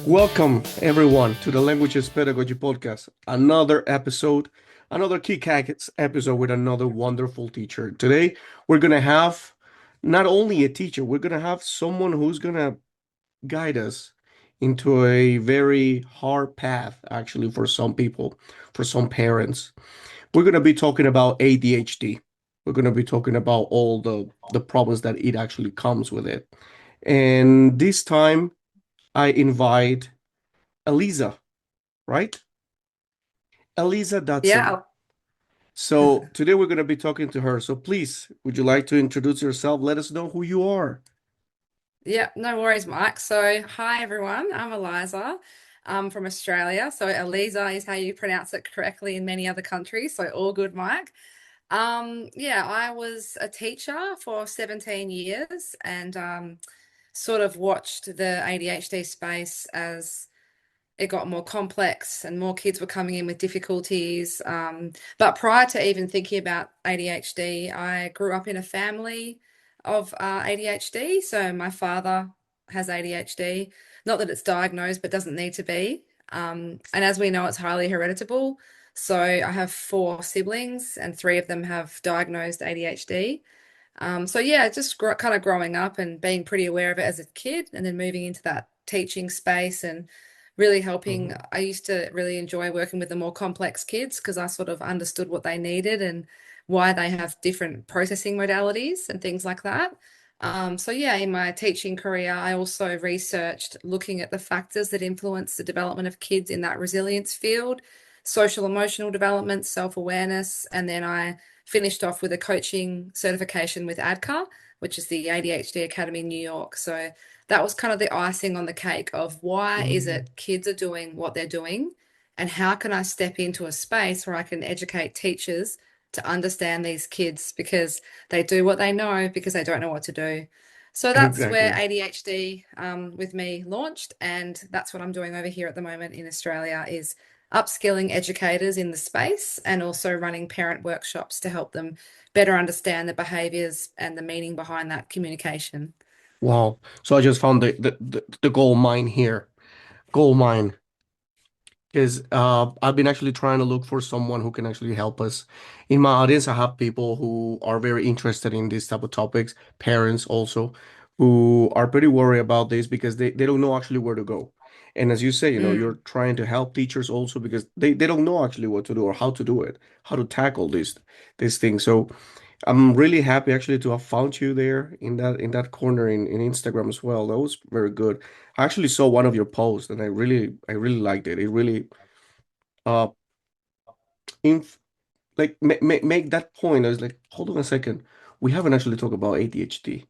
Welcome, everyone, to the Languages Pedagogy podcast. Another episode, another kick-ass episode with another wonderful teacher. Today, we're going to have not only a teacher, we're going to have someone who's going to guide us into a very hard path, actually, for some people, for some parents. We're going to be talking about ADHD. We're going to be talking about all the problems that it actually comes with it. And this time, I invite Eliza, right? Eliza Dadson. Yeah, So today we're going to be talking to her. So please, would you like to introduce yourself? Let us know who you are. yeah, no worries, Mike. So, hi everyone, I'm Eliza. I'm from Australia. So, Eliza is how you pronounce it correctly in many other countries. So, all good, Mike. Yeah, I was a teacher for 17 years and sort of watched the ADHD space as it got more complex and more kids were coming in with difficulties. But prior to even thinking about ADHD, I grew up in a family of ADHD. So my father has ADHD. Not that it's diagnosed, but doesn't need to be. And as we know, it's highly hereditable. So I have four siblings, and three of them have diagnosed ADHD. So yeah, just kind of growing up and being pretty aware of it as a kid, and then moving into that teaching space and really helping. Mhm. I used to really enjoy working with the more complex kids because I sort of understood what they needed and why they have different processing modalities and things like that. So yeah, in my teaching career, I also researched looking at the factors that influence the development of kids in that resilience field, social emotional development, self-awareness, and then I finished off with a coaching certification with ADCA, which is the ADHD Academy in New York. So that was kind of the icing on the cake of why is Mhm. it kids are doing what they're doing, and how can I step into a space where I can educate teachers to understand these kids because they do what they know because they don't know what to do. So that's where Exactly. ADHD with me launched, and that's what I'm doing over here at the moment in Australia is upskilling educators in the space and also running parent workshops to help them better understand the behaviors and the meaning behind that communication. Wow. So I just found the gold mine here. Gold mine. Because I've been actually trying to look for someone who can actually help us. In my audience, I have people who are very interested in these type of topics, parents also, who are pretty worried about this because they don't know actually where to go. And as you say, you're Mm, trying to help teachers also because they don't know actually what to do or how to do it, how to tackle this thing. So I'm really happy actually to have found you there in that corner in Instagram as well. That was very good. I actually saw one of your posts and I really liked it. It really uh inf like make that point. I was like, hold on a second. We haven't actually talked about ADHD.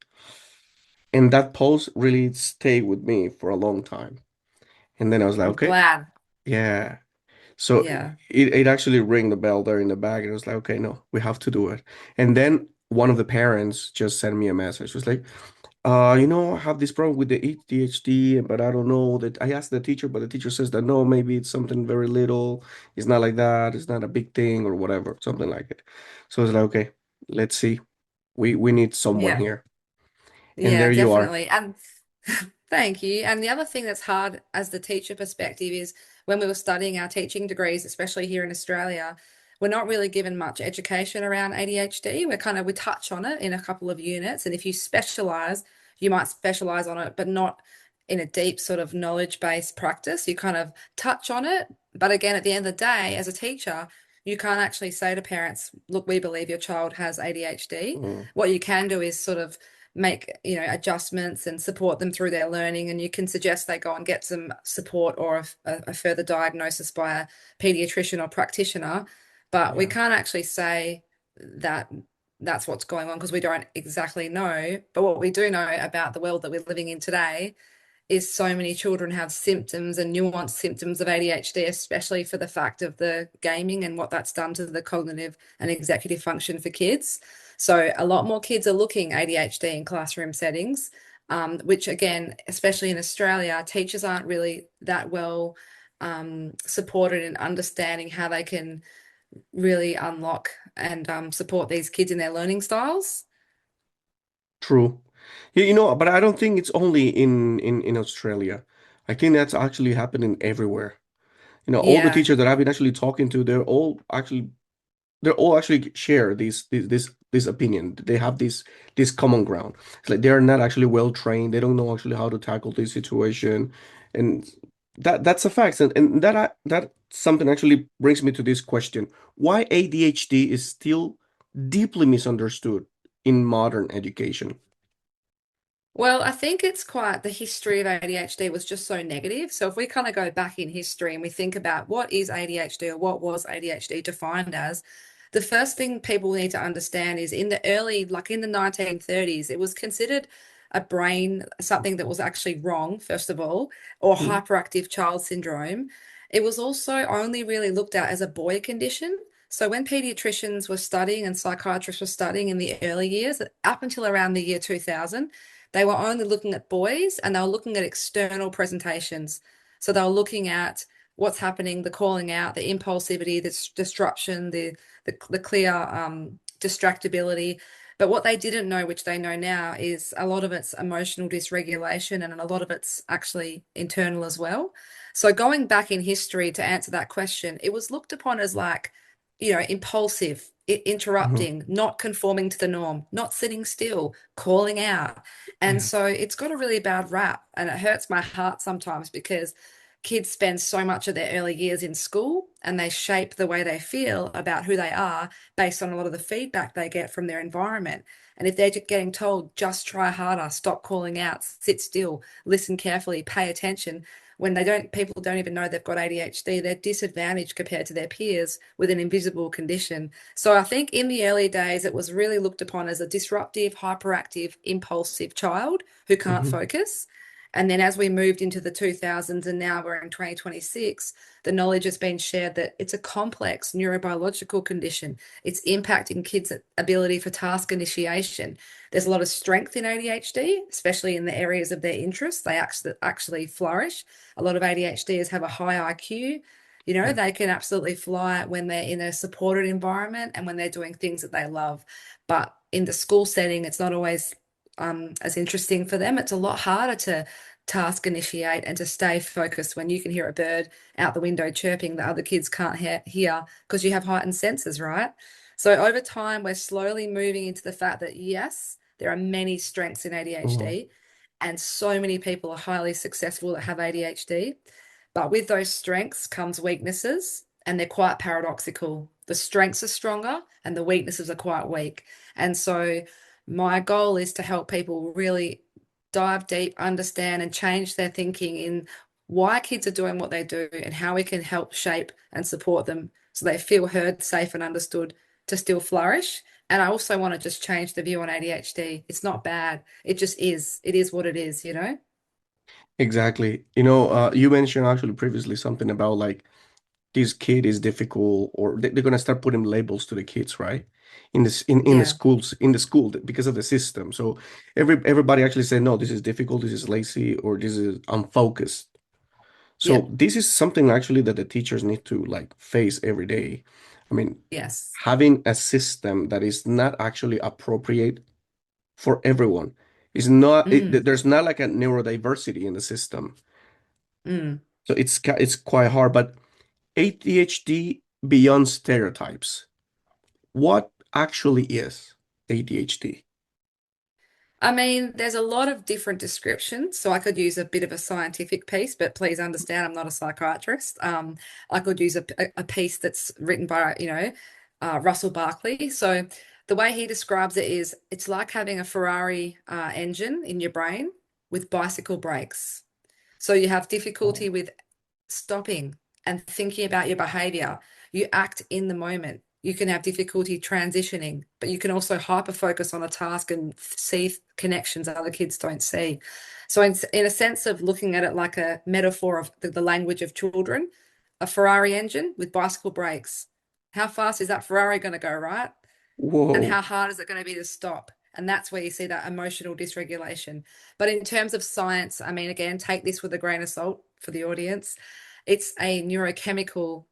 And that post really stayed with me for a long time. And then I was like, I'm okay, glad. yeah. So Yeah. it actually rang the bell there in the back, and I was like, okay, no, we have to do it. And then one of the parents just sent me a message. It was like, I have this problem with the ADHD, but I don't know that I asked the teacher, but the teacher says that no, maybe it's something very little. It's not like that. It's not a big thing or whatever, something like it. So it's like, okay, let's see. We need someone Yeah. here. And Yeah, there you are. definitely. And thank you. And the other thing that's hard as the teacher perspective is when we were studying our teaching degrees, especially here in Australia, we're not really given much education around ADHD. We touch on it in a couple of units. And if you specialize, you might specialize on it, but not in a deep sort of knowledge-based practice. You kind of touch on it. But again, at the end of the day, as a teacher, you can't actually say to parents, look, we believe your child has ADHD. Mm, What you can do is sort of make adjustments and support them through their learning, and you can suggest they go and get some support or a further diagnosis by a pediatrician or practitioner, but we yeah, can't actually say that that's what's going on because we don't exactly know. But what we do know about the world that we're living in today is so many children have symptoms and nuanced symptoms of ADHD, especially for the fact of the gaming and what that's done to the cognitive and executive function for kids. So a lot more kids are looking ADHD in classroom settings, which again, especially in Australia, teachers aren't really that well supported in understanding how they can really unlock and support these kids in their learning styles. true. But I don't think it's only in Australia. I think that's actually happening everywhere. All the Yeah. teachers that I've been actually talking to, they're all actually share this opinion. They have this common ground. It's like they're not actually well trained. They don't know actually how to tackle this situation, and that's a fact. And that something actually brings me to this question: why ADHD is still deeply misunderstood in modern education? Well, I think it's quite the history of ADHD was just so negative. So if we kind of go back in history and we think about what is ADHD or what was ADHD defined as, the first thing people need to understand is in the early, like in the 1930s, it was considered a brain, something that was actually wrong, first of all, or Mhm. hyperactive child syndrome. It was also only really looked at as a boy condition. So when pediatricians were studying and psychiatrists were studying in the early years, up until around the year 2000, they were only looking at boys and they were looking at external presentations. So they were looking at what's happening, the calling out, the impulsivity, the disruption, the clear distractibility. But what they didn't know, which they know now, is a lot of it's emotional dysregulation and a lot of it's actually internal as well. So going back in history to answer that question, it was looked upon as like, impulsive, Mhm. interrupting, not conforming to the norm, not sitting still, calling out. And Yeah. so it's got a really bad rap, and it hurts my heart sometimes because kids spend so much of their early years in school and they shape the way they feel about who they are based on a lot of the feedback they get from their environment. And if they're getting told, just try harder, stop calling out, sit still, listen carefully, pay attention, when people don't even know they've got ADHD, they're disadvantaged compared to their peers with an invisible condition. So I think in the early days, it was really looked upon as a disruptive, hyperactive, impulsive child who can't Mhm. focus. And then as we moved into the 2000s and now we're in 2026, the knowledge has been shared that it's a complex neurobiological condition. It's impacting kids' ability for task initiation. There's a lot of strength in ADHD, especially in the areas of their interest. They actually flourish. A lot of ADHDers have a high IQ. Yeah. They can absolutely fly when they're in a supported environment and when they're doing things that they love. But in the school setting, it's not always as interesting for them. It's a lot harder to task initiate and to stay focused when you can hear a bird out the window chirping that other kids can't hear because you have heightened senses, right? So over time, we're slowly moving into the fact that yes, there are many strengths in Mhm. ADHD, and so many people are highly successful that have ADHD. But with those strengths comes weaknesses, and they're quite paradoxical. The strengths are stronger, and the weaknesses are quite weak. And so, my goal is to help people really dive deep, understand, and change their thinking in why kids are doing what they do and how we can help shape and support them so they feel heard, safe, and understood to still flourish. And I also want to just change the view on ADHD. It's not bad. It just is. It is what it is. Exactly. You mentioned actually previously something about like this kid is difficult, or they're gonna start putting labels to the kids, right? In the Yeah. schools, in the school, because of the system. So everybody actually said, no, this is difficult, this is lazy, or this is unfocused. So Yep. this is something actually that the teachers need to like face every day. I mean, Yes. having a system that is not actually appropriate for everyone is not Mm, there's not like a neurodiversity in the system. mm. So it's quite hard, but ADHD beyond stereotypes. What actually is ADHD? I mean, there's a lot of different descriptions, so I could use a bit of a scientific piece, but please understand I'm not a psychiatrist. I could use a piece that's written by, Russell Barkley. So the way he describes it is it's like having a Ferrari engine in your brain with bicycle brakes. So you have difficulty with stopping and thinking about your behavior. You act in the moment. You can have difficulty transitioning, but you can also hyper focus on a task and see connections that other kids don't see. So, in a sense of looking at it like a metaphor of the language of children, a Ferrari engine with bicycle brakes. How fast is that Ferrari going to go, right? And Whoa. how hard is it going to be to stop? And that's where you see that emotional dysregulation. But in terms of science, I mean, again, take this with a grain of salt for the audience. It's a neurochemical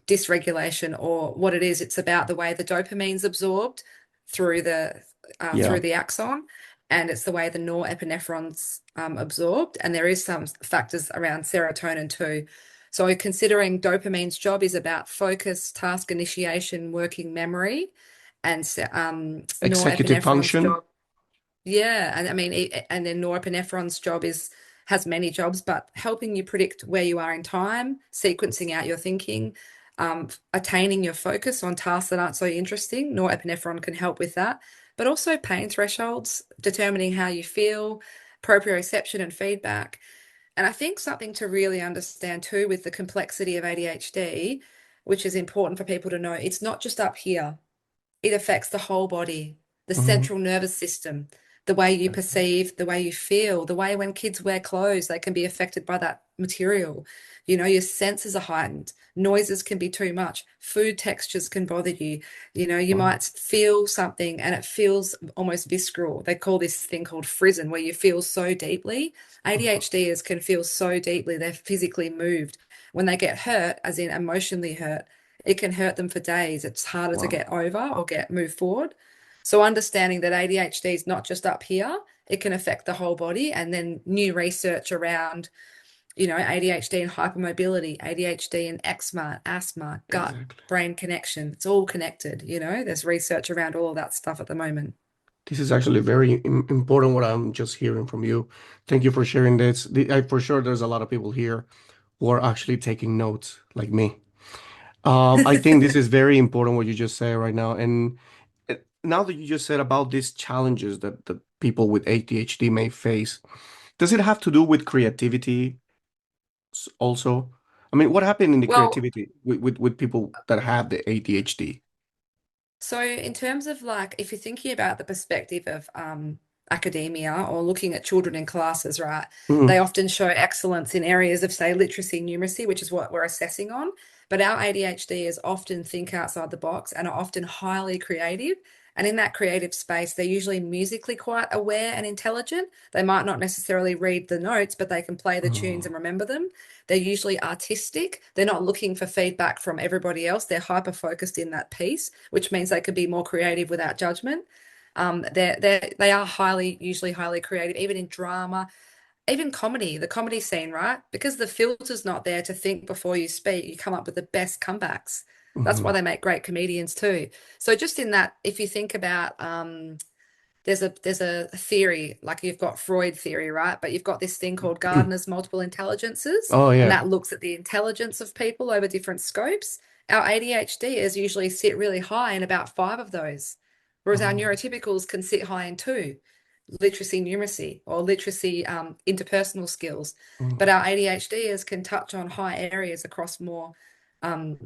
dysregulation, or what it is, it's about the way the dopamine's absorbed through the Yeah. axon. and it's the way the norepinephrone's absorbed, and there is some factors around serotonin too. So considering dopamine's job is about focus, task initiation, working memory, and Executive norepinephrone's function. job, yeah, and I mean, and then norepinephrone's job is has many jobs, but helping you predict where you are in time, sequencing out your thinking, attaining your focus on tasks that aren't so interesting. Norepinephrine can help with that, but also pain thresholds, determining how you feel, proprioception and feedback. And I think something to really understand too with the complexity of ADHD, which is important for people to know, it's not just up here. It affects the whole body, the Mhm. central nervous system, the way you perceive, the way you feel, the way when kids wear clothes, they can be affected by that material. You know, your senses are heightened. Noises can be too much. Food textures can bother you. You know, you Wow. might feel something and it feels almost visceral. They call this thing called frisson, where you feel so deeply. ADHDers can feel so deeply, they're physically moved. When they get hurt, as in emotionally hurt, it can hurt them for days. It's harder to Wow. get over or get move forward. So understanding that ADHD is not just up here, it can affect the whole body. And then new research around, ADHD and hypermobility, ADHD and eczema, asthma, gut, Exactly. brain connection. It's all connected, there's research around all of that stuff at the moment. This is actually very important what I'm just hearing from you. Thank you for sharing this. For sure, there's a lot of people here who are actually taking notes, like me. I think this is very important what you just said right now. And now that you just said about these challenges that people with ADHD may face, does it have to do with creativity also? I mean, what happened in the Well, creativity with people that have the ADHD? so, in terms of like, if you're thinking about the perspective of academia or looking at children in classes, right, they Mm-hmm. often show excellence in areas of, say, literacy, numeracy, which is what we're assessing on. But our ADHD is often think outside the box and are often highly creative. And in that creative space, they're usually musically quite aware and intelligent. They might not necessarily read the notes, but they can play the tunes and Oh, remember them. They're usually artistic. They're not looking for feedback from everybody else. They're hyper focused in that piece, which means they could be more creative without judgment. They are usually highly creative, even in drama, even comedy, the comedy scene, right? Because the filter's not there to think before you speak, you come up with the best comebacks. That's why mhm, they make great comedians too. So just in that, if you think about there's a theory, like you've got Freud theory, right? But you've got this thing called Gardner's multiple intelligences, Oh and yeah. that looks at the intelligence of people over different scopes. Our ADHD is usually sit really high in about five of those, whereas our Oh, neurotypicals can sit high in two, literacy, numeracy, or literacy, interpersonal skills. But mm, our ADHDers can touch on high areas across um,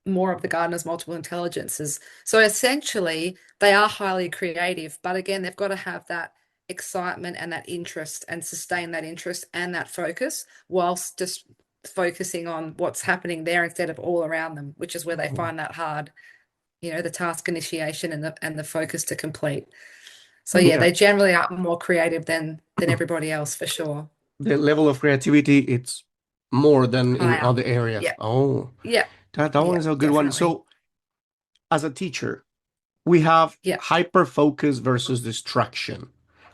more of the Gardner's multiple intelligences. So essentially, they are highly creative, but again, they've got to have that excitement and that interest and sustain that interest and that focus whilst just focusing on what's happening there instead of all around them, which is where they oh. find that hard, the task initiation and the focus to complete. So yeah, Yeah. they generally are more creative than everybody else for sure. The level of creativity, it's more than in Higher. other areas. Yeah. Oh, Yeah. that one Yeah, is a good one. definitely. So, as a teacher, we have Yeah. hyper focus versus distraction.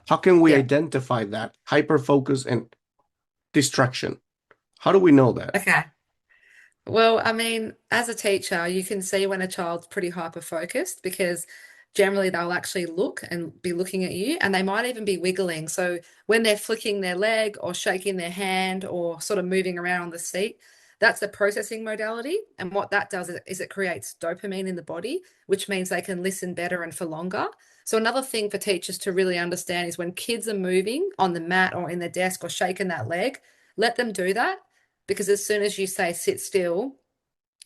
How can we Yeah. identify that hyper focus and distraction? How do we know that? Okay. Well, I mean, as a teacher, you can see when a child's pretty hyper focused because generally they'll actually look and be looking at you and they might even be wiggling. So when they're flicking their leg or shaking their hand or sort of moving around on the seat, that's a processing modality. And what that does is it creates dopamine in the body, which means they can listen better and for longer. So another thing for teachers to really understand is when kids are moving on the mat or in the desk or shaking that leg, let them do that because as soon as you say sit still,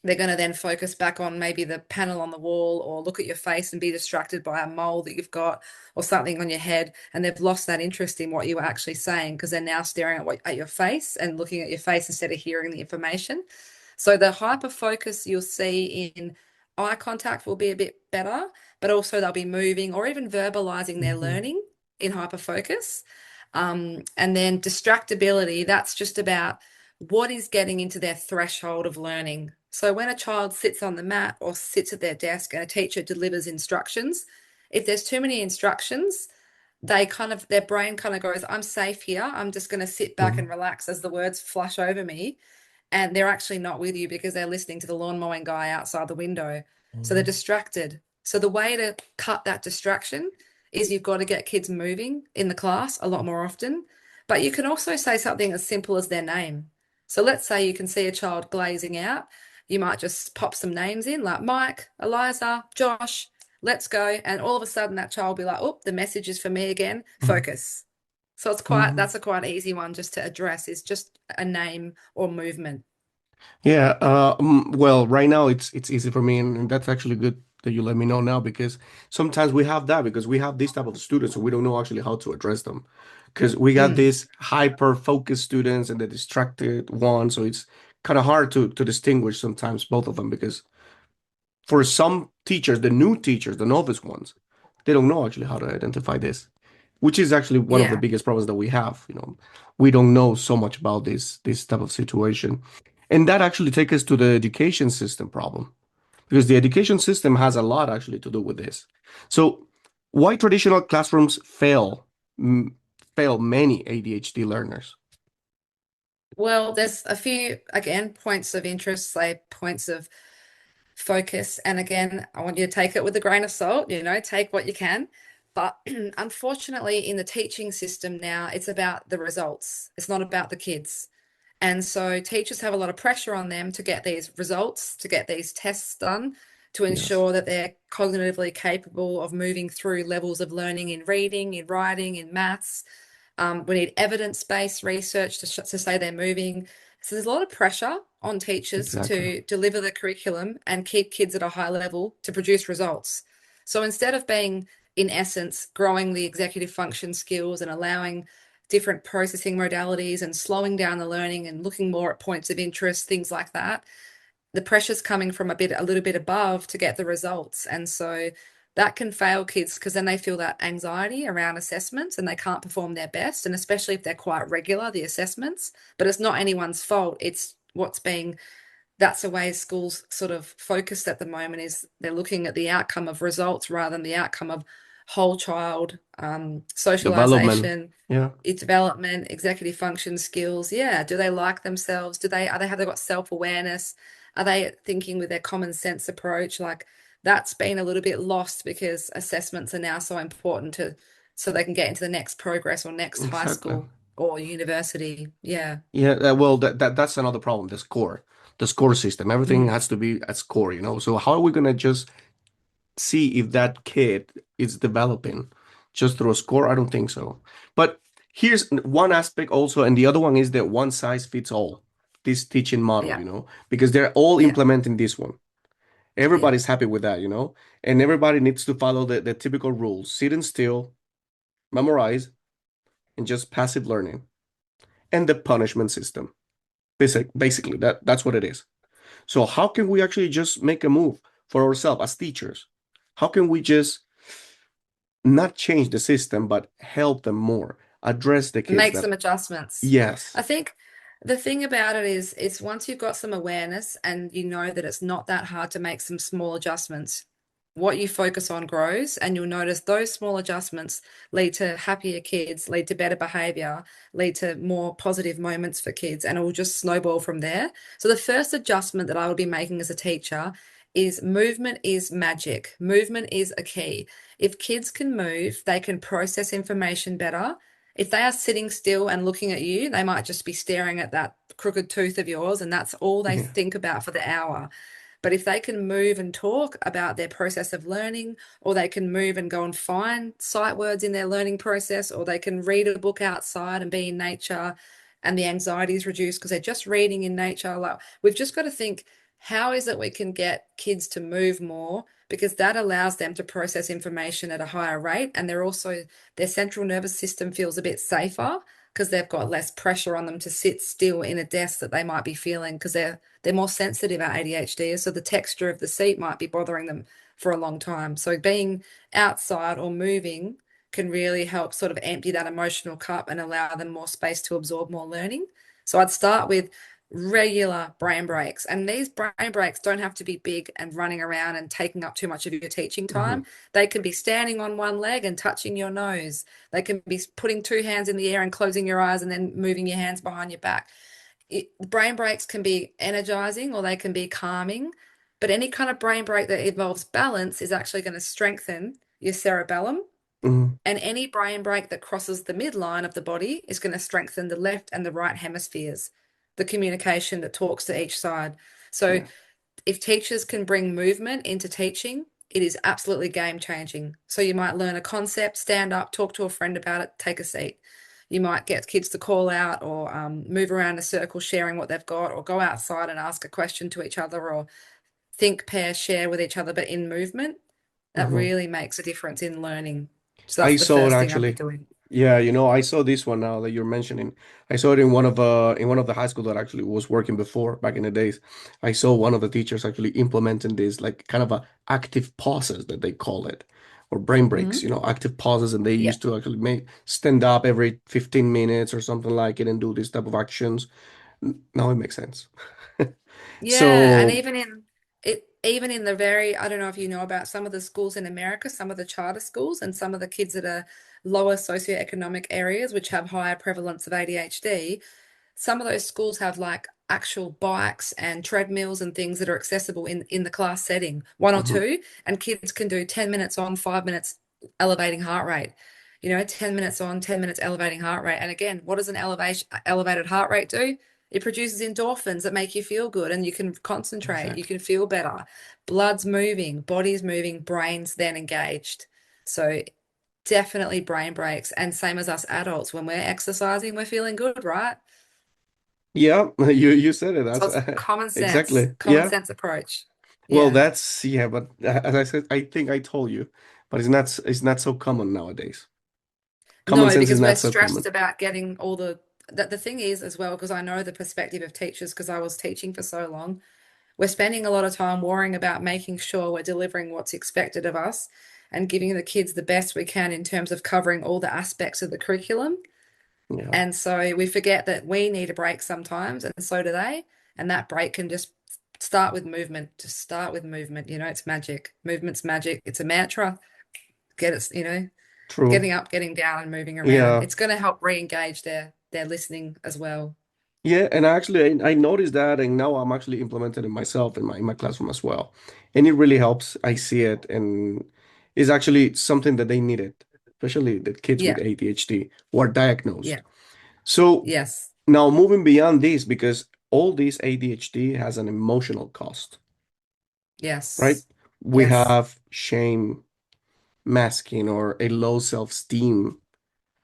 they're going to then focus back on maybe the panel on the wall or look at your face and be distracted by a mole that you've got or something on your head. And they've lost that interest in what you were actually saying because they're now staring at your face and looking at your face instead of hearing the information. So the hyper focus you'll see in eye contact will be a bit better, but also they'll be moving or even verbalizing their Mhm, learning in hyper focus. And then distractibility, that's just about what is getting into their threshold of learning. So when a child sits on the mat or sits at their desk and a teacher delivers instructions, if there's too many instructions, their brain kind of goes, I'm safe here. I'm just going to sit back Mhm. and relax as the words flush over me. And they're actually not with you because they're listening to the lawn mowing guy outside the window. So they're Mhm. distracted. So the way to cut that distraction is you've got to get kids moving in the class a lot more often. But you can also say something as simple as their name. So let's say you can see a child glazing out. You might just pop some names in like Mike, Eliza, Josh, let's go. And all of a sudden that child will be like, oh, the message is for me again. Mhm. Focus. So Mhm. that's a quite easy one just to address is just a name or movement. Yeah, well, right now it's easy for me, and that's actually good that you let me know now because sometimes we have that because we have this type of students, so we don't know actually how to address them. Because we got Mm, these hyper-focused students and the distracted ones, so it's kind of hard to distinguish sometimes both of them because for some teachers, the new teachers, the novice ones, they don't know actually how to identify this, which is actually one of the yeah. biggest problems that we have. We don't know so much about this type of situation, and that actually takes us to the education system problem because the education system has a lot actually to do with this. So, why traditional classrooms m- fail many ADHD learners? Well, there's a few, again, points of interest, say points of focus. And again, I want you to take it with a grain of salt, take what you can. But unfortunately, in the teaching system now, it's about the results. It's not about the kids. And so teachers have a lot of pressure on them to get these results, to get these tests done, to Yes, ensure that they're cognitively capable of moving through levels of learning in reading, in writing, in maths. We need evidence-based research to say they're moving. So there's a lot of pressure on teachers exactly. to deliver the curriculum and keep kids at a high level to produce results. So instead of being, in essence, growing the executive function skills and allowing different processing modalities and slowing down the learning and looking more at points of interest, things like that, the pressure's coming from a little bit above to get the results. And so that can fail kids because then they feel that anxiety around assessments and they can't perform their best. And especially if they're quite regular, the assessments, but it's not anyone's fault. It's what's being that's the way schools sort of focused at the moment is they're looking at the outcome of results rather than the outcome of whole child Development. socialization, Yeah, its development, executive function skills. Yeah, do they like themselves? Have they got self-awareness? Are they thinking with their common sense approach? Like that's been a little bit lost because assessments are now so important to so they can get into the next progress or next high exactly. school or university. Yeah. Yeah, well, that's another problem, the score system. Everything Mm. has to be at score. So how are we gonna just see if that kid is developing just through a score? I don't think so. But here's one aspect also, and the other one is that one size fits all, this teaching model, Yeah. because they're all Yeah. implementing this one. Yeah. Everybody's happy with that. And everybody needs to follow the typical rules, sitting still, memorize, and just passive learning, and the punishment system. Basically, that's what it is. So how can we actually just make a move for ourselves as teachers? How can we just not change the system, but help them more, address the kids Make that, some adjustments. yes, I think the thing about it is, it's once you've got some awareness and you know that it's not that hard to make some small adjustments, what you focus on grows, and you'll notice those small adjustments lead to happier kids, lead to better behavior, lead to more positive moments for kids, and it will just snowball from there. So, the first adjustment that I would be making as a teacher is movement is magic. Movement is a key. If kids can move, they can process information better. If they are sitting still and looking at you, they might just be staring at that crooked tooth of yours, and that's all they yeah, think about for the hour. But if they can move and talk about their process of learning, or they can move and go and find sight words in their learning process, or they can read a book outside and be in nature, and the anxiety is reduced because they're just reading in nature. Like we've just got to think, how is it we can get kids to move more? Because that allows them to process information at a higher rate, and their central nervous system feels a bit safer because they've got less pressure on them to sit still in a desk that they might be feeling because they're more sensitive at ADHD, so the texture of the seat might be bothering them for a long time. So being outside or moving can really help sort of empty that emotional cup and allow them more space to absorb more learning. So I'd start with regular brain breaks. And these brain breaks don't have to be big and running around and taking up too much of your teaching Hmm. time. They can be standing on one leg and touching your nose. They can be putting two hands in the air and closing your eyes and then moving your hands behind your back. Brain breaks can be energizing or they can be calming, but any kind of brain break that involves balance is actually going to strengthen your cerebellum. Hmm. And any brain break that crosses the midline of the body is going to strengthen the left and the right hemispheres, the communication that talks to each side. So Yeah. if teachers can bring movement into teaching, it is absolutely game changing. So you might learn a concept, stand up, talk to a friend about it, take a seat. You might get kids to call out or move around a circle, sharing what they've got, or go outside and ask a question to each other, or think, pair, share with each other, but in movement. That Hmm. really makes a difference in learning. So I that's the saw it first thing I'd be actually. doing. Yeah, I saw this one now that you're mentioning. I saw it in one of the high school that I actually was working before back in the days. I saw one of the teachers actually implementing this like kind of a active pauses that they call it, or brain breaks, Hmm. active pauses, and they Yeah. used to actually make stand up every 15 minutes or something like it and do this type of actions. Now it makes sense. Yeah, and So, even in the very, I don't know if you know about some of the schools in America, some of the charter schools and some of the kids that are lower socioeconomic areas which have higher prevalence of ADHD, some of those schools have like actual bikes and treadmills and things that are accessible in the class setting, one or mhm, two, and kids can do 10 minutes on, 5 minutes elevating heart rate. 10 minutes on, 10 minutes elevating heart rate. And again, what does an elevated heart rate do? It produces endorphins that make you feel good and you can concentrate, you exactly. can feel better. Blood's moving, body's moving, brain's then engaged. So definitely brain breaks. And same as us adults, when we're exercising, we're feeling good, right? Yeah, you said it. So That's it's exactly. common Yeah. sense approach. Well, Yeah. that's yeah, but as I said, I think I told you, but it's not so common nowadays. Common No, sense is because we're not so stressed common. about getting all the thing is as well, because I know the perspective of teachers because I was teaching for so long. We're spending a lot of time worrying about making sure we're delivering what's expected of us and giving the kids the best we can in terms of covering all the aspects of the curriculum. Yeah, And so we forget that we need a break sometimes, and so do they. And that break can just start with movement. Just start with movement. It's magic. Movement's magic. It's a mantra. Get it, true. getting up, getting down, and moving around. Yeah, It's going to help re-engage their listening as well. yeah, and actually, I noticed that, and now I'm actually implementing it myself in my classroom as well, and it really helps. I see it, and it's actually something that they needed, especially the kids with Yeah. ADHD who are diagnosed. Yeah. So Yes. now moving beyond this, because all this ADHD has an emotional cost, right? Yes. We Yes. have shame, masking, or a low self-esteem.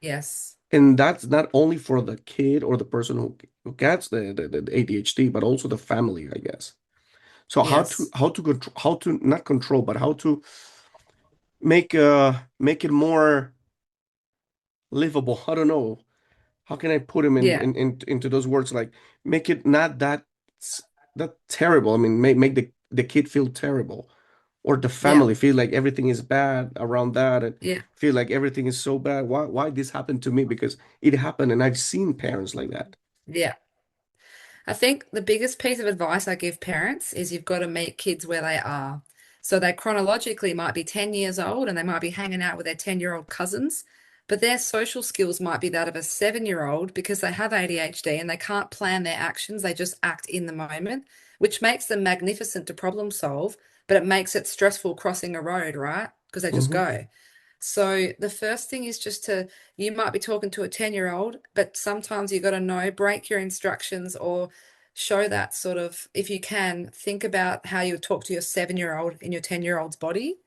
Yes. And that's not only for the kid or the person who gets the ADHD, but also the family, I guess. So Yes. how to not control, but how to make it more livable. I don't know. How can I put him Yeah. into those words? Like make it not that terrible. I mean, make the kid feel terrible, or the Yeah. family feel like everything is bad around that, and Yeah. feel like everything is so bad. Why this happened to me? Because it happened, and I've seen parents like that. Yeah. I think the biggest piece of advice I give parents is you've got to meet kids where they are. So they chronologically might be 10 years old and they might be hanging out with their 10-year-old cousins, but their social skills might be that of a 7-year-old because they have ADHD and they can't plan their actions. They just act in the moment, which makes them magnificent to problem solve, but it makes it stressful crossing a road, right? Because they just Hmm. go. So the first thing is just you might be talking to a 10-year-old, but sometimes you got to know, break your instructions or show that sort of, if you can, think about how you would talk to your 7-year-old in your 10-year-old's body,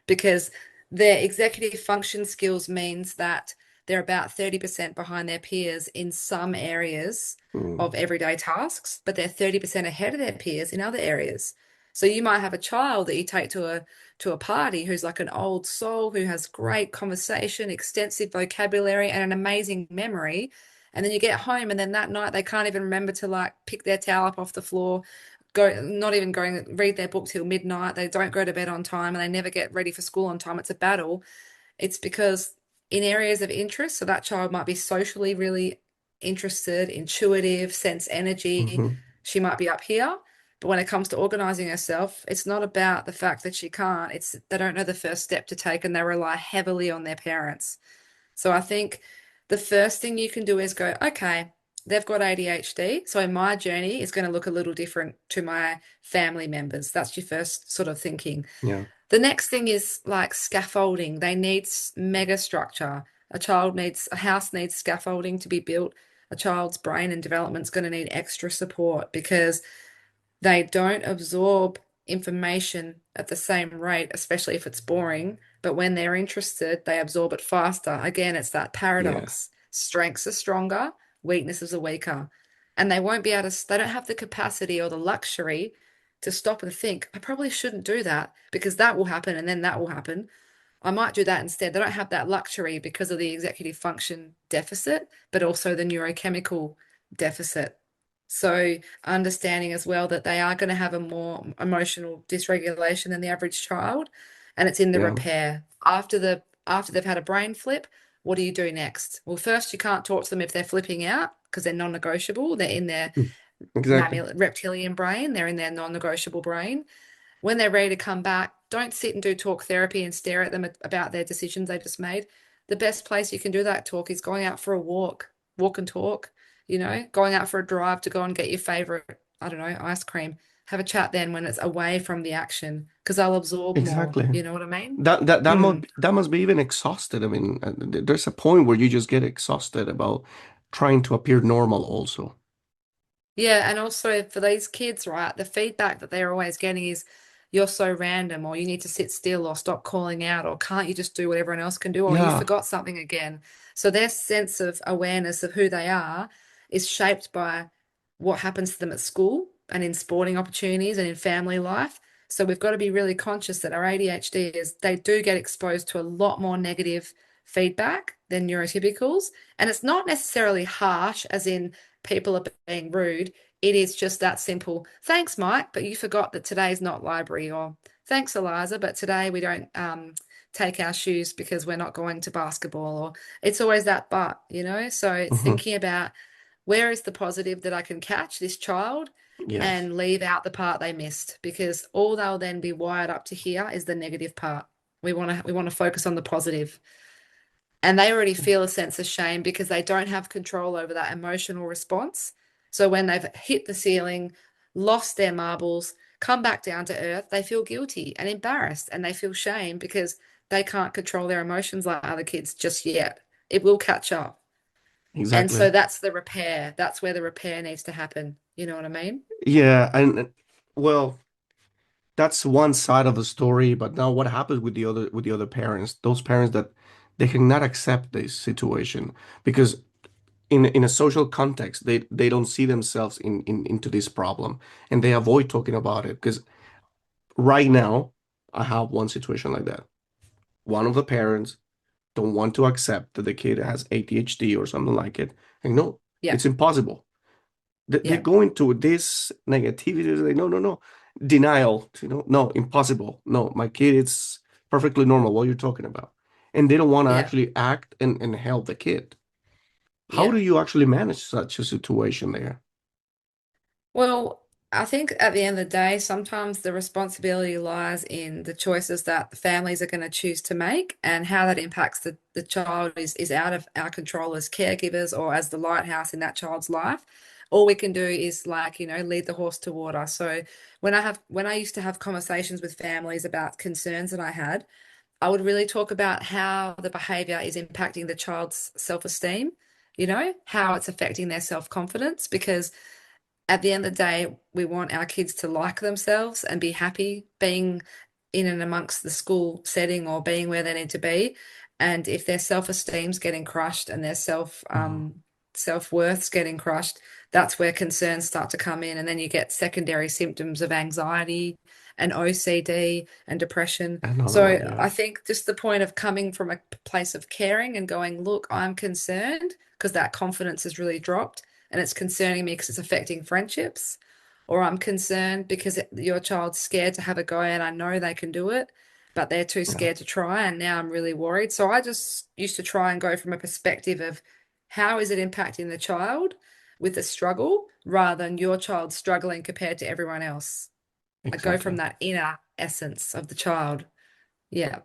because their executive function skills means that they're about 30% behind their peers in some areas Mm. of everyday tasks, but they're 30% ahead of their peers in other areas. So you might have a child that you take to a party who's like an old soul who has great conversation, extensive vocabulary, and an amazing memory. And then you get home, and then that night they can't even remember to like pick their towel up off the floor, go, not even going read their book till midnight. They don't go to bed on time, and they never get ready for school on time. It's a battle. It's because in areas of interest, so that child might be socially really interested, intuitive, sense energy, Hmm. she might be up here. But when it comes to organizing herself, it's not about the fact that she can't. It's they don't know the first step to take and they rely heavily on their parents. So I think the first thing you can do is go, okay, they've got ADHD. So my journey is going to look a little different to my family members. That's your first sort of thinking. Yeah. The next thing is like scaffolding. They need mega structure. A house needs scaffolding to be built. A child's brain and development is going to need extra support because they don't absorb information at the same rate, especially if it's boring. But when they're interested, they absorb it faster. Again, it's that Yeah. paradox. Strengths are stronger, weaknesses are weaker. And they won't be able to, they don't have the capacity or the luxury to stop and think, I probably shouldn't do that because that will happen and then that will happen. I might do that instead. They don't have that luxury because of the executive function deficit, but also the neurochemical deficit. So, understanding as well that they are going to have a more emotional dysregulation than the average child, and it's in the Yeah. repair. After they've had a brain flip, what do you do next? Well, first you can't talk to them if they're flipping out because they're non-negotiable. They're in their Mm. Exactly. mammal reptilian brain, they're in their non-negotiable brain. When they're ready to come back, don't sit and do talk therapy and stare at them about their decisions they just made. The best place you can do that talk is going out for a walk, walk and talk, going out for a drive to go and get your favorite, I don't know, ice cream. Have a chat then when it's away from the action because they'll absorb more. Exactly. You know what I mean? That Mm. that must be even exhausted. I mean, there's a point where you just get exhausted about trying to appear normal also. Yeah, and also for these kids, right, the feedback that they're always getting is you're so random, or you need to sit still, or stop calling out, or can't you just do what everyone else can do, or you Yeah. forgot something again. So their sense of awareness of who they are is shaped by what happens to them at school and in sporting opportunities and in family life. So we've got to be really conscious that our ADHD is they do get exposed to a lot more negative feedback than neurotypicals. And it's not necessarily harsh, as in people are being rude. It is just that simple. Thanks, Mike, but you forgot that today's not library. Or thanks, Eliza, but today we don't take our shoes because we're not going to basketball. Or it's always that but. So it's Hmm. thinking about where is the positive that I can catch this child Yes. and leave out the part they missed because all they'll then be wired up to hear is the negative part. We want to focus on the positive. And they already feel a sense of shame because they don't have control over that emotional response. So when they've hit the ceiling, lost their marbles, come back down to earth, they feel guilty and embarrassed and they feel shame because they can't control their emotions like other kids just yet. It will catch up. And Exactly. so that's the repair. That's where the repair needs to happen. You know what I mean? Yeah, and well, that's one side of the story, but now what happens with the other parents? Those parents that they cannot accept this situation because in a social context, they don't see themselves into this problem and they avoid talking about it because right now I have one situation like that. One of the parents don't want to accept that the kid has ADHD or something like it. And no, Yeah. it's impossible. They Yeah. go into this negativity. They're like, no, no, no, denial. No, impossible. No, my kid is perfectly normal. What you're talking about, and they don't want to Yeah. actually act and help the kid. How Yeah. do you actually manage such a situation there? Well, I think at the end of the day, sometimes the responsibility lies in the choices that the families are going to choose to make and how that impacts the child is out of our control as caregivers or as the lighthouse in that child's life. All we can do is like, lead the horse to water. So when I used to have conversations with families about concerns that I had, I would really talk about how the behavior is impacting the child's self-esteem, how it's affecting their self-confidence because at the end of the day, we want our kids to like themselves and be happy being in and amongst the school setting or being where they need to be. And if their self-esteem's getting crushed and their Mhm. self-worth's getting crushed, that's where concerns start to come in. And then you get secondary symptoms of anxiety and OCD and depression. Another one, So yeah. I think just the point of coming from a place of caring and going, look, I'm concerned because that confidence has really dropped and it's concerning me because it's affecting friendships, or I'm concerned because your child's scared to have a go and I know they can do it, but they're too Yeah. scared to try. And now I'm really worried. So I just used to try and go from a perspective of how is it impacting the child? with a struggle rather than your child struggling compared to everyone else. I go from Exactly. that inner essence of the child. Yeah.